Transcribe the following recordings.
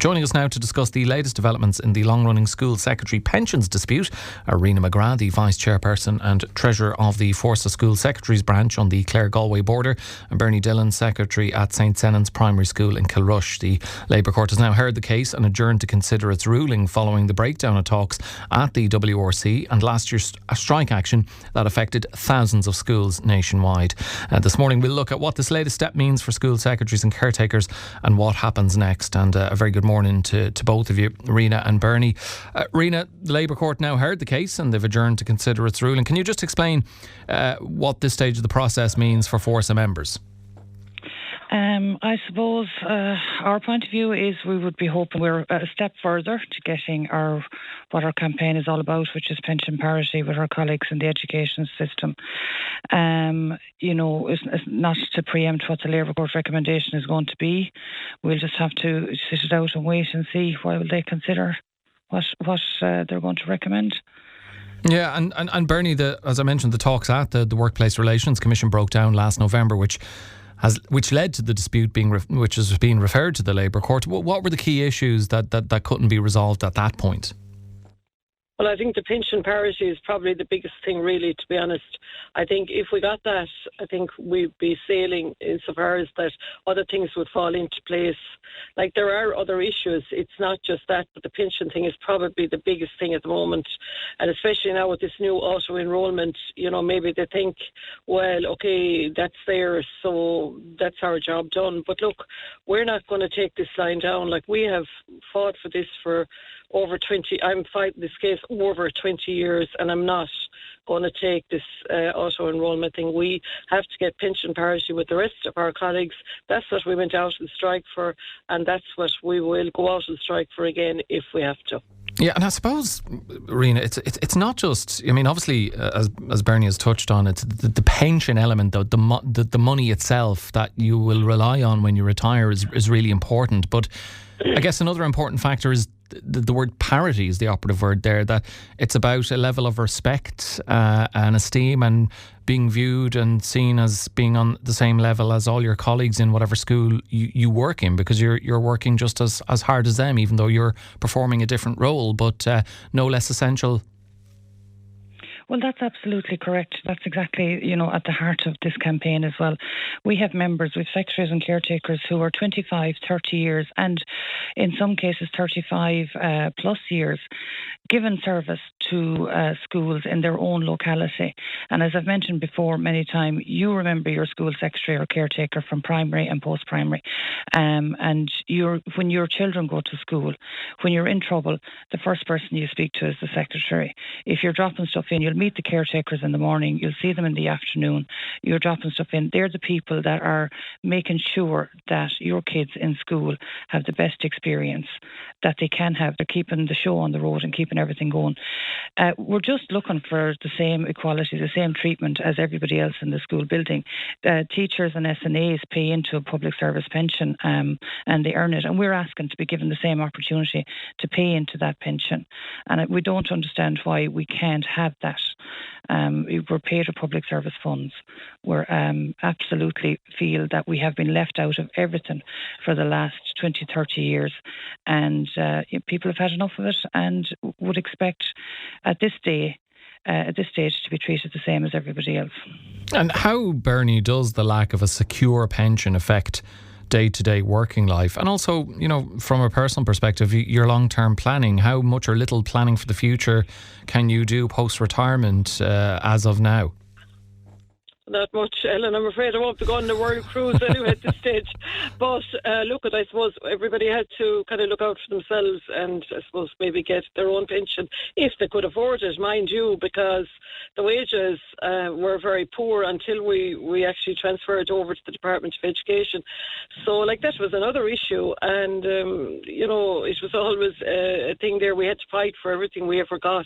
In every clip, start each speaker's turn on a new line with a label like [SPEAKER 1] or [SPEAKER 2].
[SPEAKER 1] Joining us now to discuss the latest developments in the long-running school secretary pensions dispute are Rena McGrath, the Vice-Chairperson and Treasurer of the Fórsa School Secretaries Branch on the Clare-Galway border, and Bernie Dillon, Secretary at St Senan's Primary School in Kilrush. The Labour Court has now heard the case and adjourned to consider its ruling following the breakdown of talks at the WRC and last year's strike action that affected thousands of schools nationwide. This morning we'll look at what this latest step means for school secretaries and caretakers and what happens next. And a very good morning to both of you, Rena and Bernie. Rena, the Labour Court now heard the case and they've adjourned to consider its ruling. Can you just explain what this stage of the process means for Fórsa members?
[SPEAKER 2] I suppose our point of view is we would be hoping we're a step further to getting what our campaign is all about, which is pension parity with our colleagues in the education system. It's not to preempt what the Labour Court recommendation is going to be. We'll just have to sit it out and wait and see while they consider what they're going to recommend.
[SPEAKER 1] Yeah, and Bernie, as I mentioned, the talks at the Workplace Relations Commission broke down last November, which led to the dispute which is being referred to the Labour Court. What were the key issues that couldn't be resolved at that point?
[SPEAKER 3] Well, I think the pension parity is probably the biggest thing, really, to be honest. I think if we got that, I think we'd be sailing insofar as that other things would fall into place. Like, there are other issues. It's not just that, but the pension thing is probably the biggest thing at the moment. And especially now with this new auto-enrolment, maybe they think, well, okay, that's there, so that's our job done. But look, we're not going to take this line down. Like, we have fought for this for over 20, I'm fighting this case over 20 years, and I'm not going to take this auto-enrolment thing. We have to get pension parity with the rest of our colleagues. That's what we went out on strike for, and that's what we will go out on strike for again if we have to.
[SPEAKER 1] Yeah, and I suppose, Rena, it's not just, obviously, as Bernie has touched on, it's the pension element, the money itself that you will rely on when you retire is really important. But I guess another important factor is the word parity is the operative word there, that it's about a level of respect and esteem and being viewed and seen as being on the same level as all your colleagues in whatever school you work in, because you're working just as hard as them, even though you're performing a different role, but no less essential.
[SPEAKER 2] Well, that's absolutely correct. That's exactly, at the heart of this campaign as well. We have members with secretaries and caretakers who are 25, 30 years and in some cases 35 plus years given service to schools in their own locality. And as I've mentioned before many times, you remember your school secretary or caretaker from primary and post-primary. And when your children go to school, when you're in trouble, the first person you speak to is the secretary. If you're dropping stuff in, you'll meet the caretakers in the morning, you'll see them in the afternoon, you're dropping stuff in. They're the people that are making sure that your kids in school have the best experience that they can have. They're keeping the show on the road and keeping everything going. We're just looking for the same equality, the same treatment as everybody else in the school building. Teachers and SNAs pay into a public service pension and they earn it, and we're asking to be given the same opportunity to pay into that pension. And we don't understand why we can't have that. We're paid for public service funds. We're absolutely feel that we have been left out of everything for the last 20, 30 years. And people have had enough of it and would expect at this stage to be treated the same as everybody else.
[SPEAKER 1] And how, Bernie, does the lack of a secure pension affect day-to-day working life? And also, from a personal perspective, your long-term planning, how much or little planning for the future can you do post-retirement as of now?
[SPEAKER 3] Not much, Ellen. I'm afraid I won't be going on the world cruise anyway at this stage. But I suppose everybody had to kind of look out for themselves and I suppose maybe get their own pension if they could afford it, mind you, because the wages were very poor until we actually transferred over to the Department of Education. So that was another issue, and it was always a thing there. We had to fight for everything we ever got.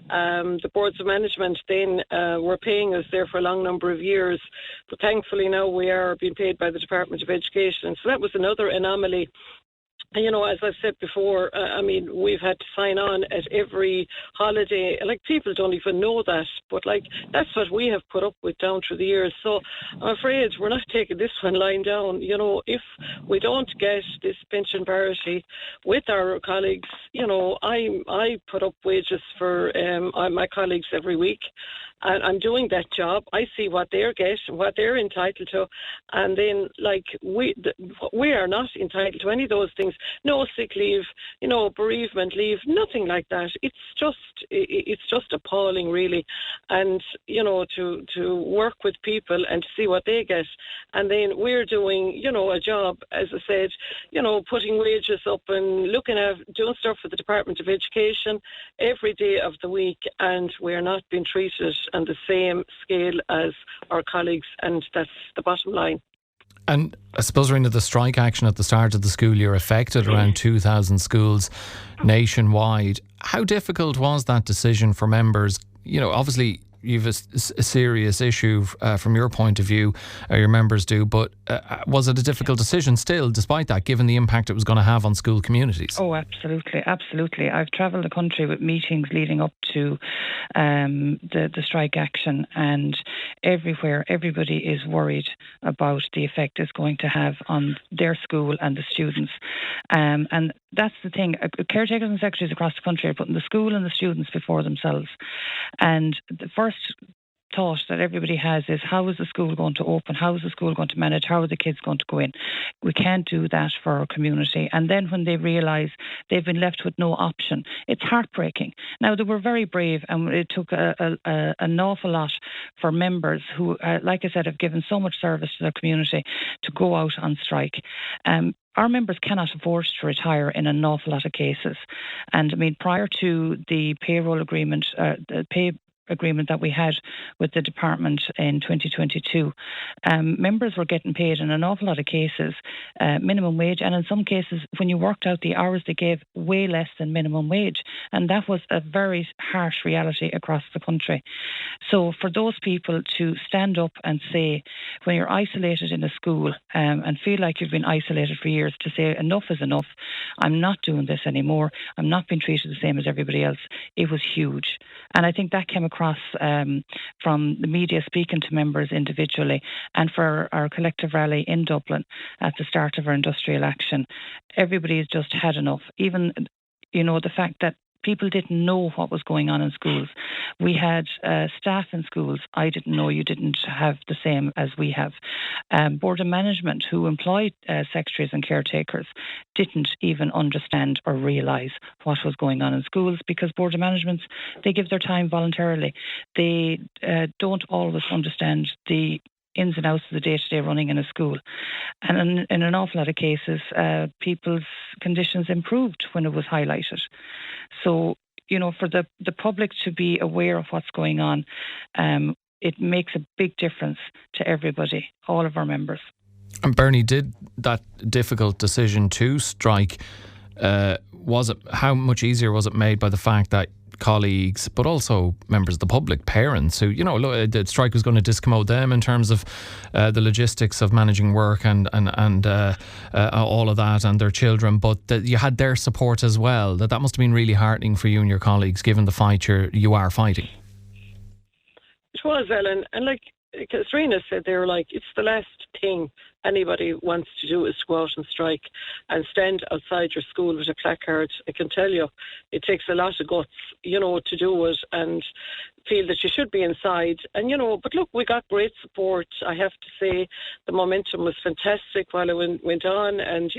[SPEAKER 3] The boards of management then were paying us there for a long number of years, but thankfully now we are being paid by the Department of Education. So that was another anomaly And, as I've said before, we've had to sign on at every holiday. Like, people don't even know that, but, that's what we have put up with down through the years. So I'm afraid we're not taking this one lying down. If we don't get this pension parity with our colleagues, I put up wages for my colleagues every week. And I'm doing that job. I see what they're getting, what they're entitled to, and then we are not entitled to any of those things. No sick leave, bereavement leave, nothing like that. It's just appalling, really. And to work with people and to see what they get, and then we're doing a job, as I said, putting wages up and doing stuff for the Department of Education every day of the week, and we're not being treated on the same scale as our colleagues, and that's the bottom line.
[SPEAKER 1] And I suppose, Rena, the strike action at the start of the school year affected around 2,000 schools nationwide. How difficult was that decision for members? Obviously you've a serious issue from your point of view, your members do, but was it a difficult decision still, despite that, given the impact it was going to have on school communities?
[SPEAKER 2] Oh, absolutely. I've travelled the country with meetings leading up to the strike action, and everywhere everybody is worried about the effect it's going to have on their school and the students. And that's the thing. Caretakers and secretaries across the country are putting the school and the students before themselves. And the first thought that everybody has is, how is the school going to open? How is the school going to manage? How are the kids going to go in? We can't do that for our community. And then when they realise they've been left with no option, it's heartbreaking. Now, they were very brave, and it took an awful lot for members who, like I said, have given so much service to their community to go out on strike. Our members cannot afford to retire in an awful lot of cases. And prior to the payroll agreement, the pay agreement that we had with the department in 2022, members were getting paid in an awful lot of cases minimum wage, and in some cases, when you worked out the hours, they gave way less than minimum wage, and that was a very harsh reality across the country. So for those people to stand up and say, when you're isolated in a school and feel like you've been isolated for years, to say enough is enough, I'm not doing this anymore, I'm not being treated the same as everybody else, it was huge. And I think that came across from the media speaking to members individually, and for our collective rally in Dublin at the start of our industrial action. Everybody's just had enough. Even, the fact that people didn't know what was going on in schools. We had staff in schools. I didn't know, you didn't have the same as we have. Board of Management, who employed secretaries and caretakers, didn't even understand or realise what was going on in schools, because Board of Management, they give their time voluntarily. They don't always understand the ins and outs of the day-to-day running in a school. And in an awful lot of cases, people's conditions improved when it was highlighted. So, for the public to be aware of what's going on, it makes a big difference to everybody, all of our members.
[SPEAKER 1] And Bernie, did that difficult decision to strike, how much easier was it made by the fact that colleagues, but also members of the public, parents who, the strike was going to discommode them in terms of the logistics of managing work and all of that, and their children, but that you had their support as well? That must have been really heartening for you and your colleagues, given the fight you are fighting.
[SPEAKER 3] It was, Ellen, and as Rena said, they were it's the last thing anybody wants to do is to go out and strike and stand outside your school with a placard. I can tell you, it takes a lot of guts, to do it and feel that you should be inside. And, but look, we got great support. I have to say the momentum was fantastic while it went on. And,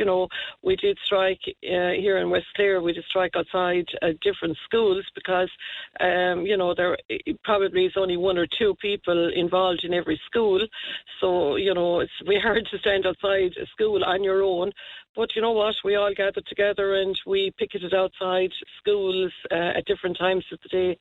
[SPEAKER 3] we did strike here in West Clare. We did strike outside different schools because, there probably is only one or two people involved in every school. So, it's very hard to stand outside a school on your own. But you know what? We all gathered together and we picketed outside schools at different times of the day.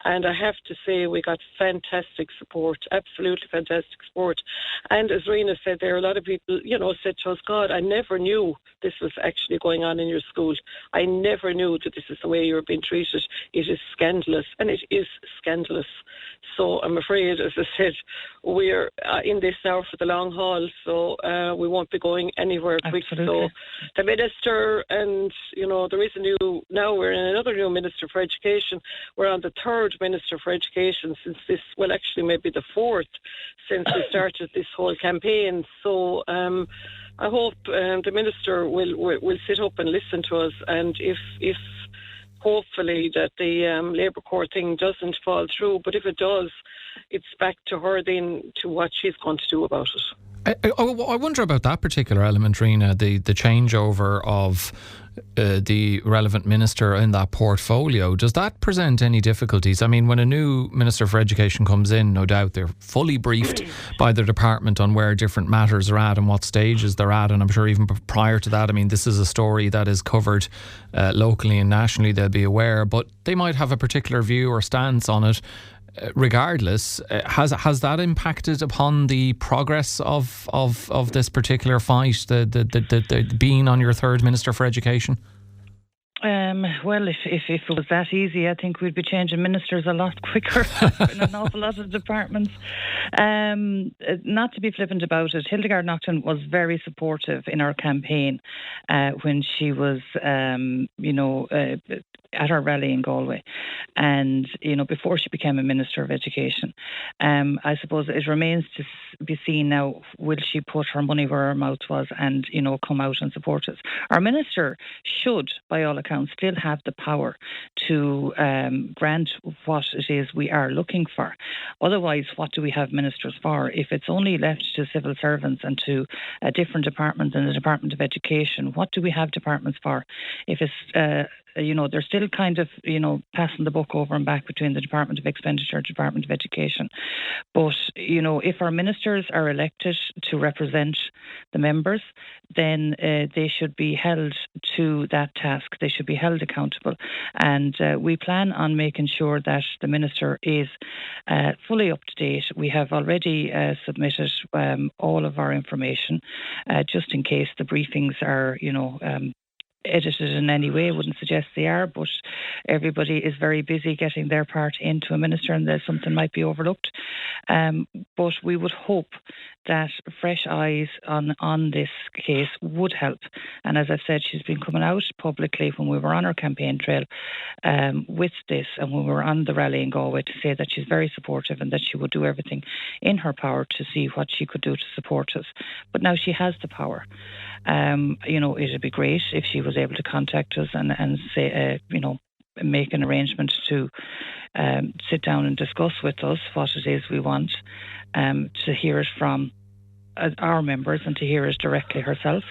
[SPEAKER 3] And I have to say we got fantastic support, absolutely fantastic support. And as Rena said, there are a lot of people, said to us, God, I never knew this was actually going on in your school. I never knew that this is the way you were being treated. It is scandalous, and it is scandalous. So I'm afraid, as I said, we're in this now for the long haul, so we won't be going anywhere quick. So the minister, and there is now we're in another new Minister for Education. We're on the third Minister for Education since this, well, actually maybe the fourth since we started this whole campaign. So I hope the minister will sit up and listen to us, and if hopefully that the Labour Court thing doesn't fall through, but if it does, it's back to her then to what she's going to do about it.
[SPEAKER 1] I wonder about that particular element, Rena, the changeover of the relevant minister in that portfolio. Does that present any difficulties? I mean, when a new Minister for Education comes in, no doubt they're fully briefed by the department on where different matters are at and what stages they're at. And I'm sure even prior to that, I mean, this is a story that is covered locally and nationally. They'll be aware, but they might have a particular view or stance on it. Regardless, has that impacted upon the progress of this particular fight, the being on your third Minister for Education?
[SPEAKER 2] Well, if it was that easy, I think we'd be changing ministers a lot quicker in an awful lot of departments. Not to be flippant about it, Hildegard Naughton was very supportive in our campaign when she was, at our rally in Galway, and before she became a Minister of Education. I suppose it remains to be seen now, will she put her money where her mouth was and come out and support us. Our minister should, by all accounts, still have the power to grant what it is we are looking for. Otherwise, what do we have ministers for? If it's only left to civil servants and to a different department than the Department of Education, what do we have departments for? If it's they're still kind of, passing the buck over and back between the Department of Expenditure and Department of Education. But, if our ministers are elected to represent the members, then they should be held to that task. They should be held accountable. And we plan on making sure that the minister is fully up to date. We have already submitted all of our information, just in case the briefings are, edited in any way. I wouldn't suggest they are, but everybody is very busy getting their part into a minister, and there's something might be overlooked. But we would hope that fresh eyes on this case would help. And as I've said, she's been coming out publicly when we were on our campaign trail with this, and when we were on the rally in Galway, to say that she's very supportive and that she would do everything in her power to see what she could do to support us. But now she has the power. It'd be great if she was able to contact us and say, make an arrangement to sit down and discuss with us what it is we want, to hear it from our members and to hear it directly herself.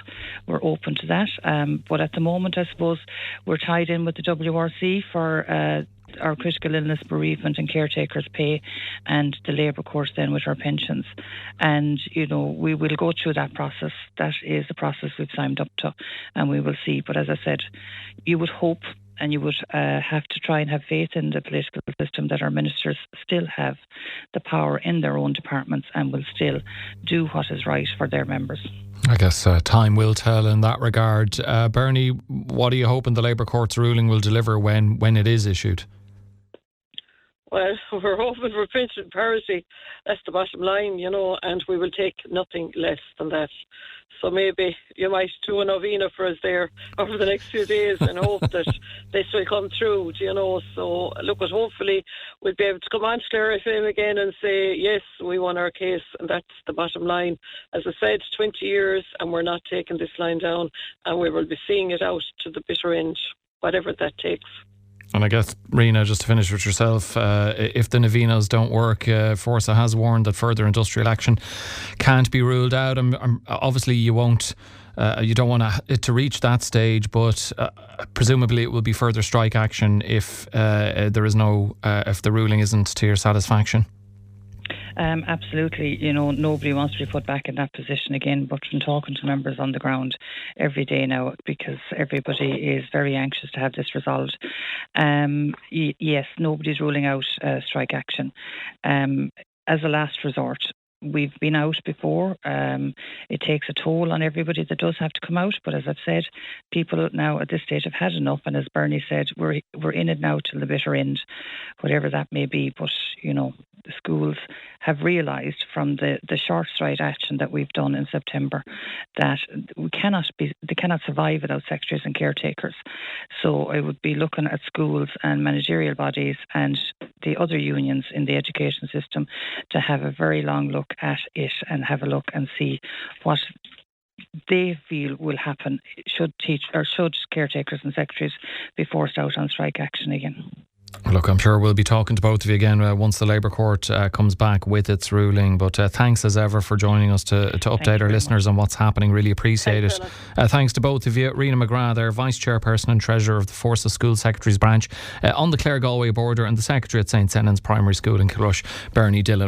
[SPEAKER 2] We're open to that. But at the moment, I suppose we're tied in with the WRC for our critical illness, bereavement and caretakers pay, and the Labour Court then with our pensions. And, we will go through that process. That is the process we've signed up to, and we will see. But as I said, you would hope and you would have to try and have faith in the political system that our ministers still have the power in their own departments and will still do what is right for their members.
[SPEAKER 1] I guess time will tell in that regard. Bernie, what are you hoping the Labour Court's ruling will deliver when it is issued?
[SPEAKER 3] Well, we're hoping for pension parity. That's the bottom line, and we will take nothing less than that. So maybe you might do a novena for us there over the next few days and hope that this will come through, So, look, hopefully we'll be able to come on to Clare FM again and say, yes, we won our case, and that's the bottom line. As I said, 20 years, and we're not taking this line down, and we will be seeing it out to the bitter end, whatever that takes.
[SPEAKER 1] And I guess, Rena, just to finish with yourself, if the novenas don't work, Fórsa has warned that further industrial action can't be ruled out. Obviously, you won't. You don't want it to reach that stage, but presumably it will be further strike action if there is if the ruling isn't to your satisfaction.
[SPEAKER 2] Absolutely. Nobody wants to be put back in that position again, but from talking to members on the ground every day now, because everybody is very anxious to have this resolved. Yes, nobody's ruling out strike action. As a last resort, we've been out before. It takes a toll on everybody that does have to come out. But as I've said, people now at this stage have had enough. And as Bernie said, we're in it now till the bitter end, whatever that may be. But, the schools have realised from the short stride action that we've done in September that they cannot survive without secretaries and caretakers. So I would be looking at schools and managerial bodies and the other unions in the education system to have a very long look at it and have a look and see what they feel will happen should caretakers and secretaries be forced out on strike action again.
[SPEAKER 1] Look, I'm sure we'll be talking to both of you again once the Labour Court comes back with its ruling. But thanks as ever for joining us to update our listeners on what's happening. Really appreciate it. Thanks to both of you. Rena McGrath, our Vice-Chairperson and Treasurer of the Fórsa School Secretaries Branch on the Clare Galway border, and the Secretary at St Senan's Primary School in Kilrush, Bernie Dillon.